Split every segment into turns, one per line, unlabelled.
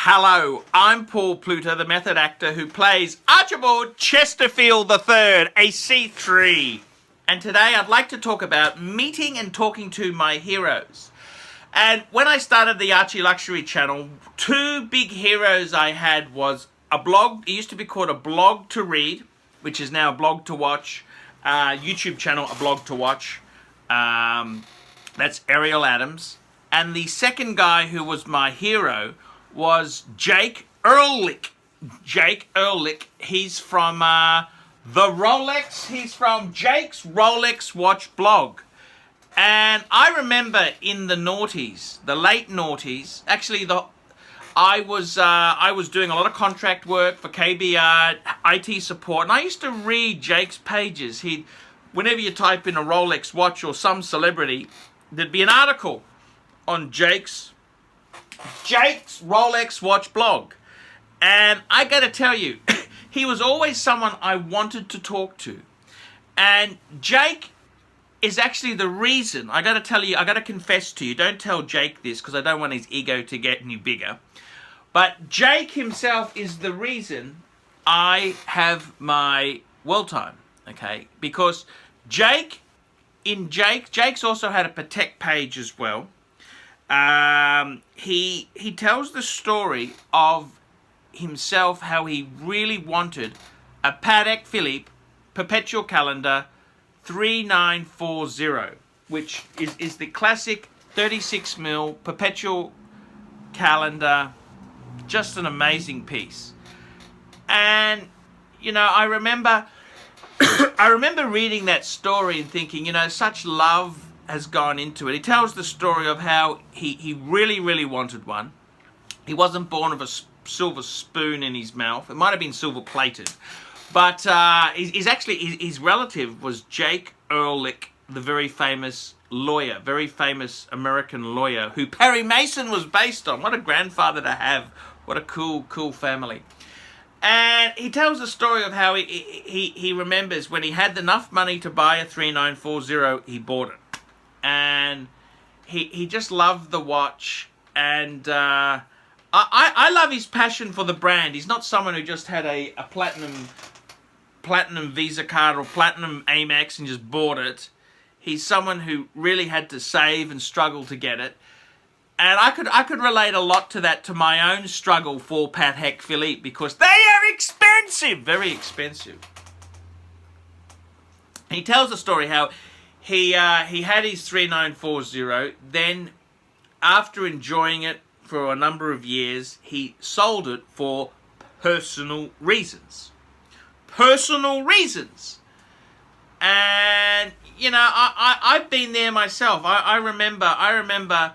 Hello, I'm Paul Pluter, the method actor who plays Archibald Chesterfield III, a C3. And today I'd like to talk about meeting and talking to my heroes. And when I started the ArchieLuxury channel, two big heroes I had was a blog. It used to be called a blog to read, which is now a blog to watch. YouTube channel, a blog to watch. That's Ariel Adams. And the second guy who was my hero was Jaeger-LeCoultre. Jaeger-LeCoultre. He's from the Rolex. He's from Jake's Rolex Watch blog. And I remember in the noughties, the late noughties, actually I was doing a lot of contract work for KBR, IT support, and I used to read Jake's pages. Whenever you type in a Rolex watch or some celebrity, there'd be an article on Jake's Rolex Watch blog. And I gotta tell you, he was always someone I wanted to talk to. And Jake is actually the reason, I gotta confess to you, don't tell Jake this because I don't want his ego to get any bigger. But Jake himself is the reason I have my world time, okay? Because Jake's also had a Patek page as well. He tells the story of himself, how he really wanted a Patek Philippe perpetual calendar 3940, which is the classic 36mm perpetual calendar. Just an amazing piece. And you know, I remember reading that story and thinking, you know, such love has gone into it. He tells the story of how he really, really wanted one. He wasn't born with a silver spoon in his mouth. It might have been silver plated. But his relative was Ehrlich, the very famous lawyer, very famous American lawyer who Perry Mason was based on. What a grandfather to have. What a cool family. And he tells the story of how he remembers when he had enough money to buy a 3940, he bought it. And he just loved the watch. And I love his passion for the brand. He's not someone who just had a platinum Visa card or platinum Amex and just bought it. He's someone who really had to save and struggle to get it. And I could relate a lot to that, to my own struggle for Patek Philippe, because they are expensive, very expensive. He tells the story how he had his 3940, then after enjoying it for a number of years, he sold it for personal reasons. Personal reasons. And, you know, I've been there myself. I remember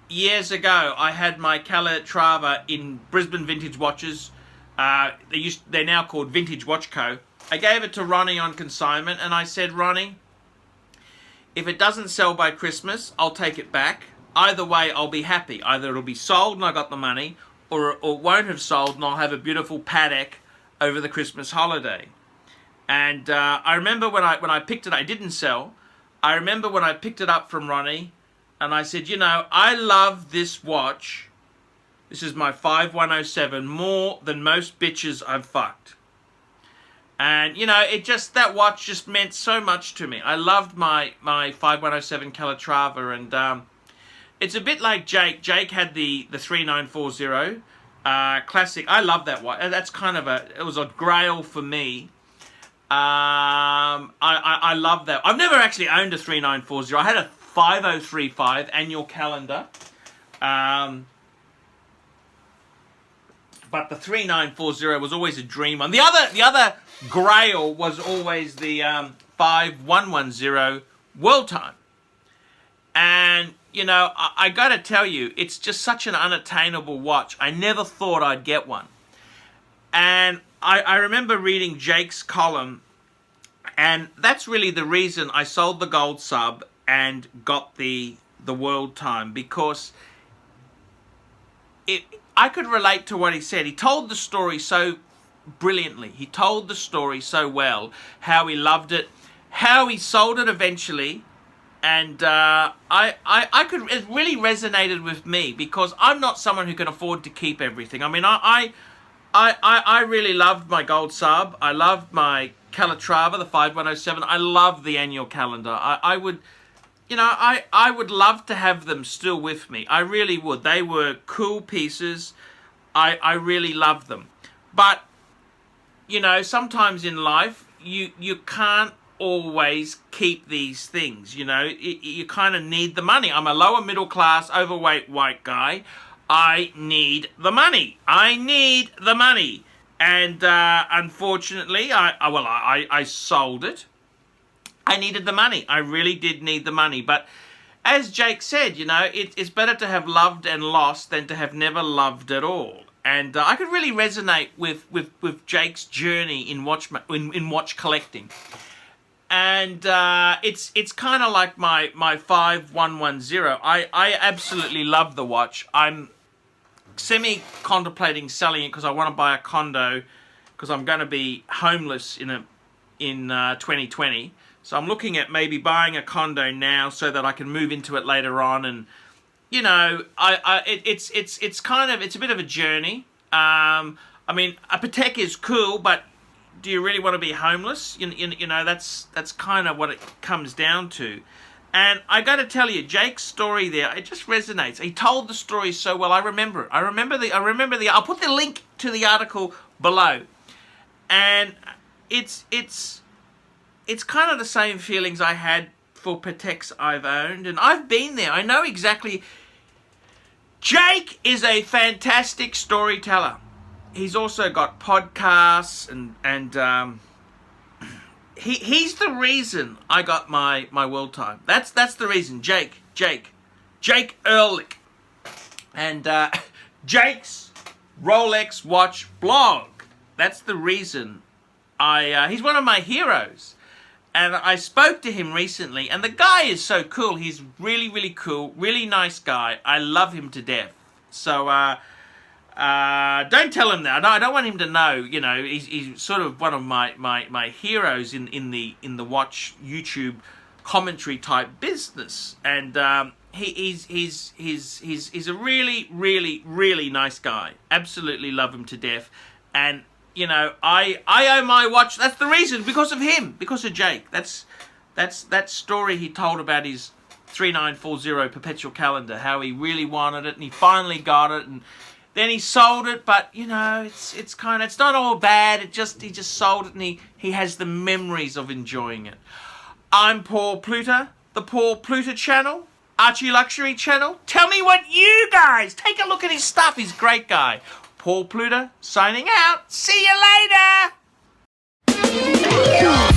years ago, I had my Calatrava in Brisbane Vintage Watches. They're now called Vintage Watch Co. I gave it to Ronnie on consignment, and I said, Ronnie, if it doesn't sell by Christmas, I'll take it back. Either way, I'll be happy. Either it'll be sold and I got the money, or it won't have sold and I'll have a beautiful Patek over the Christmas holiday. And I remember when I picked it, I didn't sell. I remember when I picked it up from Ronnie, and I said, you know, I love this watch. This is my 5107 more than most bitches I've fucked. And, you know, that watch just meant so much to me. I loved my 5107 Calatrava, and it's a bit like Jake. Jake had the 3940 classic. I love that watch. That's it was a grail for me. I love that. I've never actually owned a 3940. I had a 5035 annual calendar, but the 3940 was always a dream one. The other grail was always the 5110 world time. And you know, I got to tell you, it's just such an unattainable watch. I never thought I'd get one. And I remember reading Jake's column, and that's really the reason I sold the gold sub and got the world time, because I could relate to what he said. He told the story so brilliantly. He told the story so well, how he loved it, how he sold it eventually, And it really resonated with me because I'm not someone who can afford to keep everything. I mean, I really loved my gold sub. I loved my Calatrava, the 5107. I love the annual calendar. I would, you know, I would love to have them still with me. I really would. They were cool pieces. I really loved them. But, you know, sometimes in life, you can't always keep these things, you know. You kind of need the money. I'm a lower middle class, overweight white guy. I need the money. I need the money. And unfortunately, I sold it. I needed the money. I really did need the money. But as Jake said, you know, it's better to have loved and lost than to have never loved at all. And I could really resonate with Jake's journey in watch collecting. And it's kind of like my 5110. I absolutely love the watch. I'm contemplating selling it because I want to buy a condo because I'm going to be homeless in 2020. So I'm looking at maybe buying a condo now so that I can move into it later on. And you know, it's a bit of a journey. I mean, a Patek is cool, but do you really want to be homeless? You know, that's kind of what it comes down to. And I got to tell you, Jake's story there, it just resonates. He told the story so well. I remember it. I remember the. I'll put the link to the article below. And it's kind of the same feelings I had for Pateks I've owned, and I've been there. I know exactly. Jake is a fantastic storyteller. He's also got podcasts, and he's the reason I got my world time. That's the reason. Jake Ehrlich, and Jake's Rolex watch blog. That's the reason he's one of my heroes. And I spoke to him recently, and the guy is so cool. He's really, really cool, really nice guy. I love him to death. So don't tell him that. I don't want him to know. You know, he's sort of one of my heroes in the watch YouTube commentary type business, and he's a really, really, really nice guy. Absolutely love him to death, and. You know, I own my watch. That's the reason, because of him, because of Jake. That's that story he told about his 3940 perpetual calendar, how he really wanted it and he finally got it, and then he sold it. But you know, it's not all bad. He just sold it, and he has the memories of enjoying it. I'm Paul Pluter, the Paul Pluter channel, ArchieLuxury channel. Tell me what you guys. Take a look at his stuff. He's a great guy. Paul Pluter signing out. See you later.